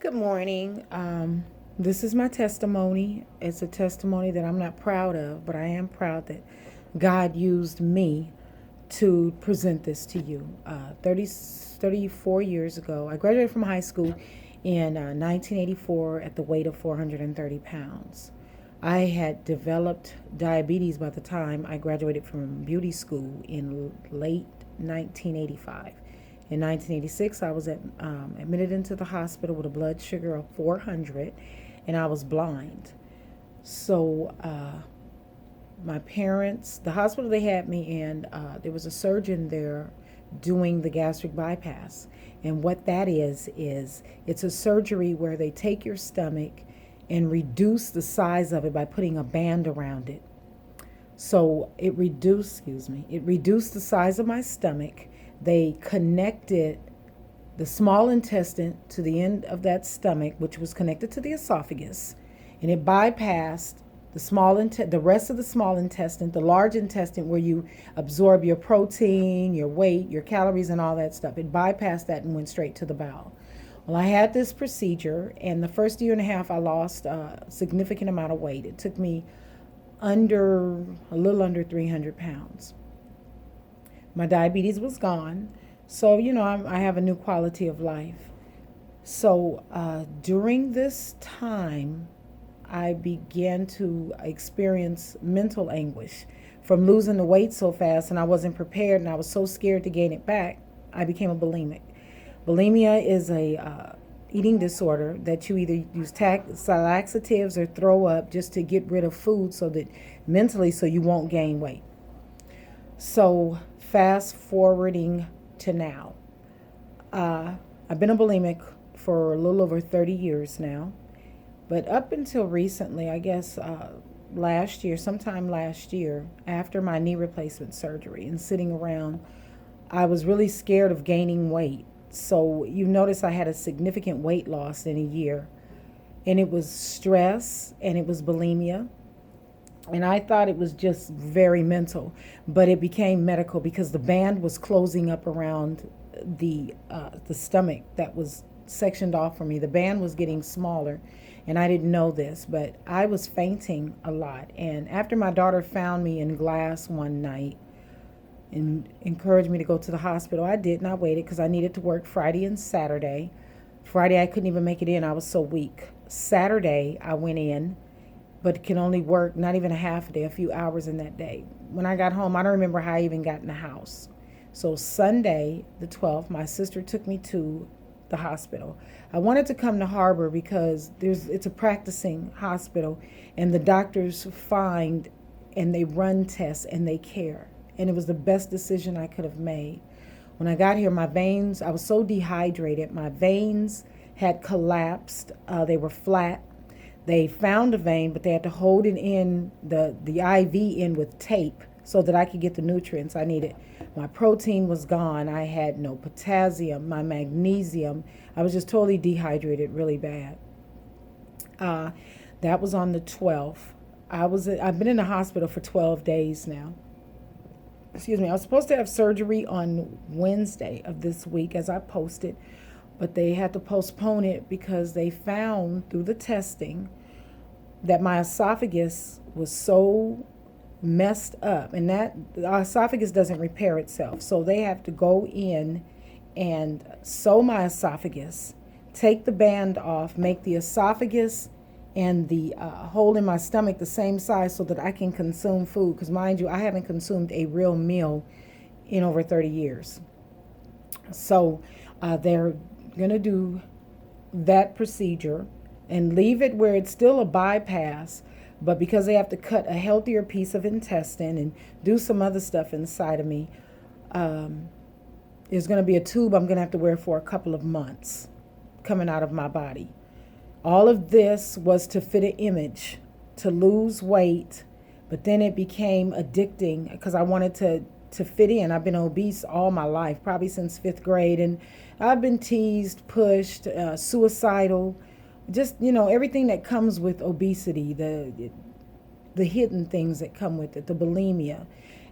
Good morning. This is my testimony. It's a testimony that I'm not proud of, but I am proud that God used me to present this to you. 34 years ago, I graduated from high school in 1984 at the weight of 430 pounds. I had developed diabetes by the time I graduated from beauty school in late 1985. In 1986, I was admitted into the hospital with a blood sugar of 400, and I was blind. So, my parents, the hospital they had me in, there was a surgeon there doing the gastric bypass. And what that is it's a surgery where they take your stomach and reduce the size of it by putting a band around it. So it reduced the size of my stomach. They connected the small intestine to the end of that stomach, which was connected to the esophagus, and it bypassed the rest of the small intestine, the large intestine where you absorb your protein, your weight, your calories, and all that stuff. It bypassed that and went straight to the bowel. Well, I had this procedure, and the first year and a half, I lost a significant amount of weight. It took me a little under 300 pounds. My diabetes was gone. So, I have a new quality of life. So, during this time, I began to experience mental anguish from losing the weight so fast, and I wasn't prepared, and I was so scared to gain it back. I became a bulimic. Bulimia is a eating disorder that you either use laxatives or throw up just to get rid of food so you won't gain weight. So fast forwarding to now, I've been a bulimic for a little over 30 years now, but up until recently, I guess sometime last year, after my knee replacement surgery and sitting around, I was really scared of gaining weight. So you notice I had a significant weight loss in a year, and it was stress and it was bulimia. And I thought it was just very mental, but it became medical because the band was closing up around the stomach that was sectioned off for me. The band was getting smaller, and I didn't know this, but I was fainting a lot. And after my daughter found me in glass one night and encouraged me to go to the hospital, I did, and I waited because I needed to work Friday and Saturday. Friday, I couldn't even make it in. I was so weak. Saturday, I went in, but can only work not even a half a day, a few hours in that day. When I got home, I don't remember how I even got in the house. So Sunday, the 12th, my sister took me to the hospital. I wanted to come to Harbor because it's a practicing hospital, and the doctors find and they run tests and they care. And it was the best decision I could have made. When I got here, I was so dehydrated. My veins had collapsed. They were flat. They found a vein, but they had to hold it in, the IV in with tape so that I could get the nutrients I needed. My protein was gone. I had no potassium, my magnesium. I was just totally dehydrated, really bad. That was on the 12th. I've been in the hospital for 12 days now. Excuse me. I was supposed to have surgery on Wednesday of this week, as I posted, but they had to postpone it because they found through the testing that my esophagus was so messed up, and that our esophagus doesn't repair itself. So they have to go in and sew my esophagus, take the band off, make the esophagus and the hole in my stomach the same size so that I can consume food. Because mind you, I haven't consumed a real meal in over 30 years. So they're going to do that procedure and leave it where it's still a bypass, but because they have to cut a healthier piece of intestine and do some other stuff inside of me, there's going to be a tube I'm going to have to wear for a couple of months coming out of my body. All of this was to fit an image, to lose weight, but then it became addicting because I wanted to fit in. I've been obese all my life, probably since 5th grade, and I've been teased, pushed, suicidal, just, everything that comes with obesity, the hidden things that come with it, the bulimia.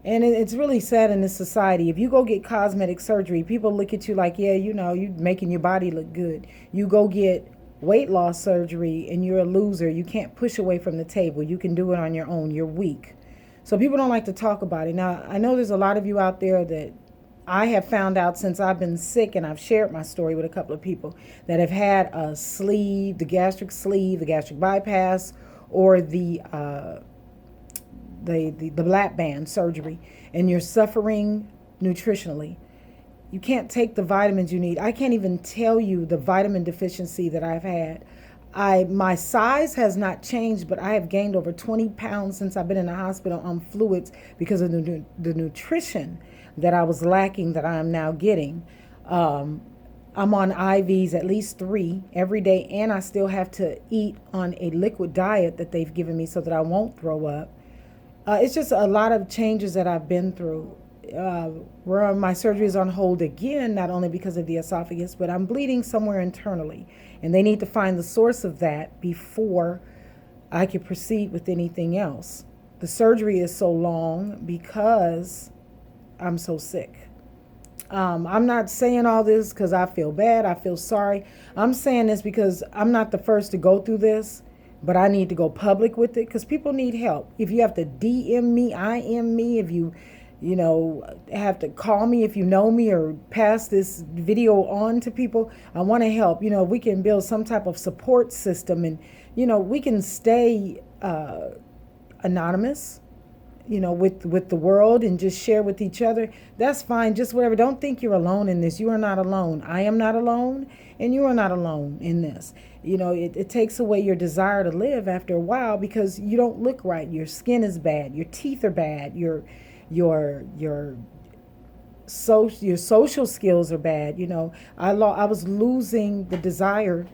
And it's really sad in this society. If you go get cosmetic surgery, people look at you like, yeah, you're making your body look good. You go get weight loss surgery and you're a loser. You can't push away from the table. You can do it on your own. You're weak. So people don't like to talk about it. Now, I know there's a lot of you out there that I have found out since I've been sick, and I've shared my story with a couple of people that have had a sleeve, the gastric bypass, or the lap band surgery, and you're suffering nutritionally. You can't take the vitamins you need. I can't even tell you the vitamin deficiency that I've had. My size has not changed, but I have gained over 20 pounds since I've been in the hospital on fluids because of the nutrition that I was lacking that I am now getting. I'm on IVs, at least 3 every day, and I still have to eat on a liquid diet that they've given me so that I won't throw up. It's just a lot of changes that I've been through. Where my surgery is on hold again, not only because of the esophagus, but I'm bleeding somewhere internally. And they need to find the source of that before I can proceed with anything else. The surgery is so long because I'm so sick. I'm not saying all this because I feel bad. I feel sorry. I'm saying this because I'm not the first to go through this, but I need to go public with it because people need help. If you have to DM me, IM me, if you have to call me if you know me or pass this video on to people. I want to help. We can build some type of support system and, we can stay anonymous, with the world and just share with each other. That's fine. Just whatever. Don't think you're alone in this. You are not alone. I am not alone and you are not alone in this. It takes away your desire to live after a while because you don't look right. Your skin is bad. Your teeth are bad. Your social skills are bad. I was losing the desire